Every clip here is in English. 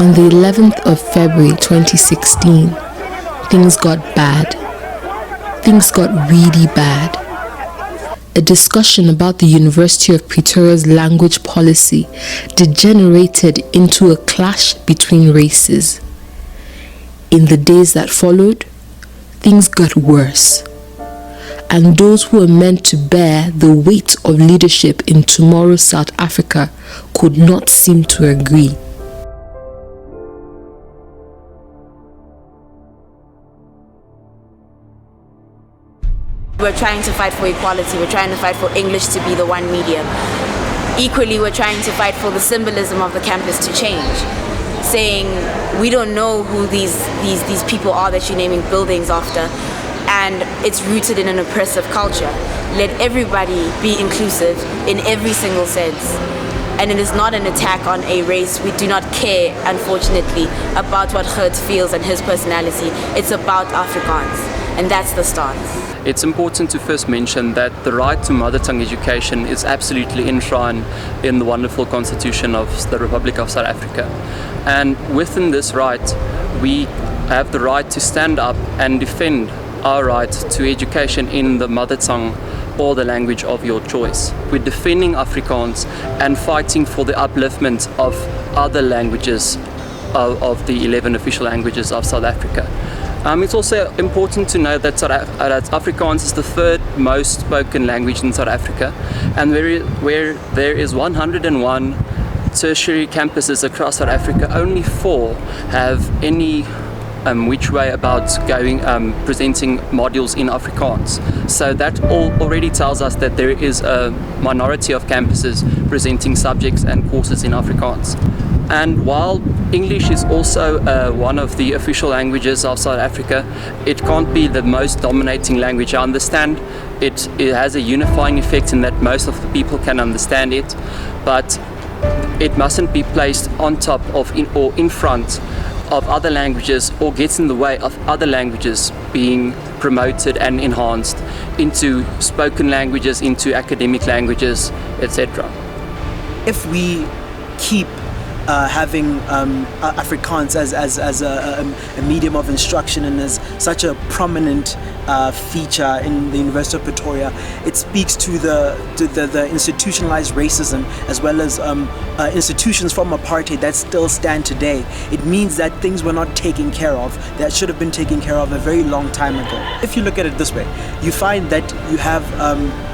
On the 11th of February 2016, things got bad. Things got really bad. A discussion about the University of Pretoria's language policy degenerated into a clash between races. In the days that followed, things got worse, and those who were meant to bear the weight of leadership in tomorrow's South Africa could not seem to agree. We're trying to fight for equality, we're trying to fight for English to be the one medium. Equally, we're trying to fight for the symbolism of the campus to change, saying we don't know who these people are that you're naming buildings after, and it's rooted in an oppressive culture. Let everybody be inclusive in every single sense. And it is not an attack on a race. We do not care, unfortunately, about what Gert feels and his personality. It's about Afrikaans, and that's the stance. It's important to first mention that the right to mother tongue education is absolutely enshrined in the wonderful Constitution of the Republic of South Africa. And within this right, we have the right to stand up and defend our right to education in the mother tongue or the language of your choice. We're defending Afrikaans and fighting for the upliftment of other languages of the 11 official languages of South Africa. It's also important to note that Afrikaans is the third most spoken language in South Africa, and where there is 101 tertiary campuses across South Africa, only 4 have any which way about going presenting modules in Afrikaans. So that already tells us that there is a minority of campuses presenting subjects and courses in Afrikaans. And while English is also one of the official languages of South Africa, it can't be the most dominating language. I understand it has a unifying effect in that most of the people can understand it, but it mustn't be placed on top of or in front of other languages, or gets in the way of other languages being promoted and enhanced into spoken languages, into academic languages, etc. If we keep having Afrikaans as a medium of instruction and as such a prominent feature in the University of Pretoria, it speaks to the institutionalized racism as well as institutions from apartheid that still stand today. It means that things were not taken care of that should have been taken care of a very long time ago. If you look at it this way, you find that you have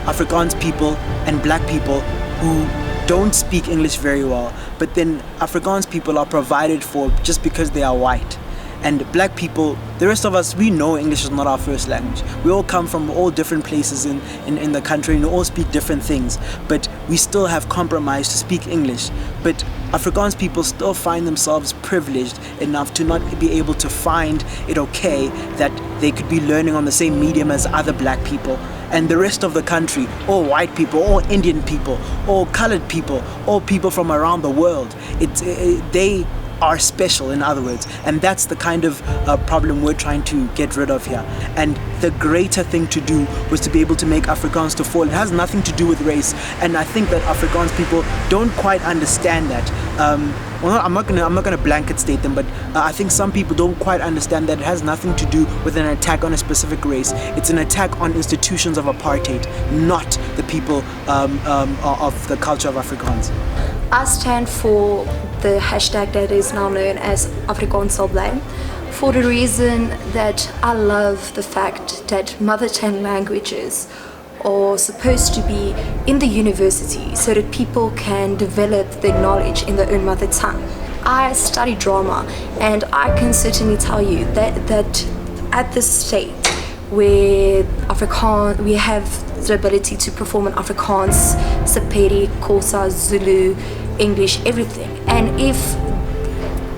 Afrikaans people and black people who don't speak English very well, but then Afrikaans people are provided for just because they are white. And black people, the rest of us, we know English is not our first language. We all come from all different places in the country and we all speak different things, but we still have compromised to speak English. But Afrikaans people still find themselves privileged enough to not be able to find it okay that they could be learning on the same medium as other black people. And the rest of the country, all white people, all Indian people, all colored people, all people from around the world, they are special, in other words, and that's the kind of problem we're trying to get rid of here. And the greater thing to do was to be able to make Afrikaans to fall. It has nothing to do with race, and I think that Afrikaans people don't quite understand that. Well, I'm not gonna blanket state them, but I think some people don't quite understand that it has nothing to do with an attack on a specific race. It's an attack on institutions of apartheid, not the people of the culture of Afrikaans. I stand for the hashtag that is now known as Afrikaans sal bly, for the reason that I love the fact that mother tongue languages are supposed to be in the university so that people can develop their knowledge in their own mother tongue. I study drama, and I can certainly tell you that at this state where Afrikaans, we have the ability to perform in Afrikaans, Sepedi, Xhosa, Zulu, English, everything. And if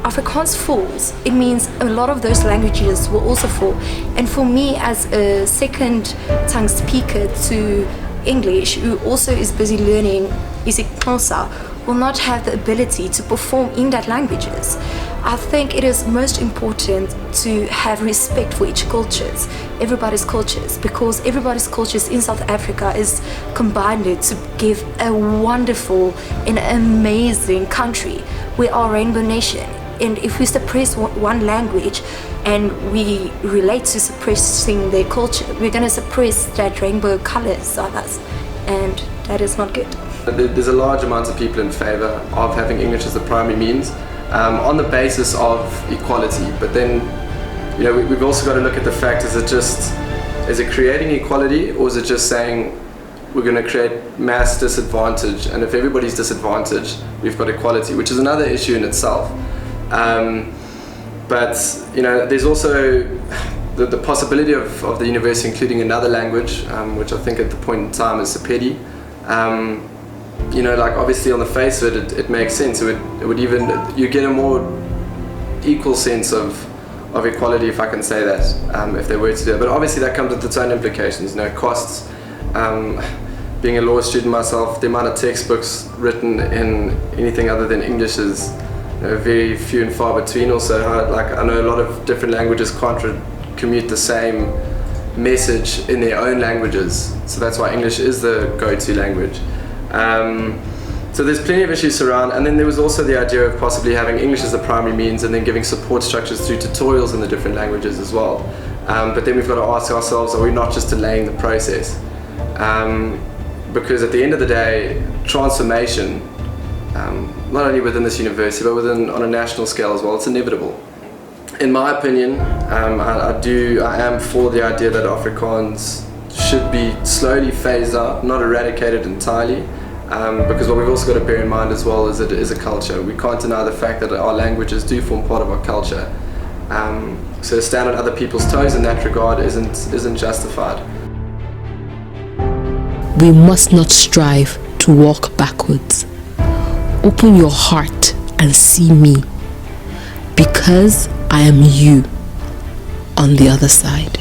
Afrikaans falls, it means a lot of those languages will also fall. And for me, as a second tongue speaker to English, who also is busy learning Xhosa, will not have the ability to perform in that languages. I think it is most important to have respect for each cultures, everybody's cultures, because everybody's cultures in South Africa is combined to give a wonderful and amazing country. We are a rainbow nation. And if we suppress one language and we relate to suppressing their culture, we're going to suppress that rainbow colors of us, and that is not good. There's a large amount of people in favour of having English as the primary means on the basis of equality, but then we've also got to look at the fact, is it creating equality, or is it just saying we're going to create mass disadvantage, and if everybody's disadvantaged, we've got equality, which is another issue in itself. But there's also the possibility of the university including another language, which I think at the point in time is Sepedi. Like obviously on the face of it makes sense. It would even, you get a more equal sense of equality, if I can say that, if they were to do it. But obviously that comes with its own implications, costs. Being a law student myself, the amount of textbooks written in anything other than English is very few and far between. Also, I know a lot of different languages can't commute the same message in their own languages, so that's why English is the go-to language. So there's plenty of issues around, and then there was also the idea of possibly having English as the primary means and then giving support structures through tutorials in the different languages as well. But then we've got to ask ourselves, are we not just delaying the process? Because at the end of the day, transformation, not only within this university but on a national scale as well, it's inevitable. In my opinion, I am for the idea that Afrikaans should be slowly phased out, not eradicated entirely, because what we've also got to bear in mind as well is that it is a culture. We can't deny the fact that our languages do form part of our culture. So to stand on other people's toes in that regard isn't justified. We must not strive to walk backwards. Open your heart and see me, because I am you on the other side.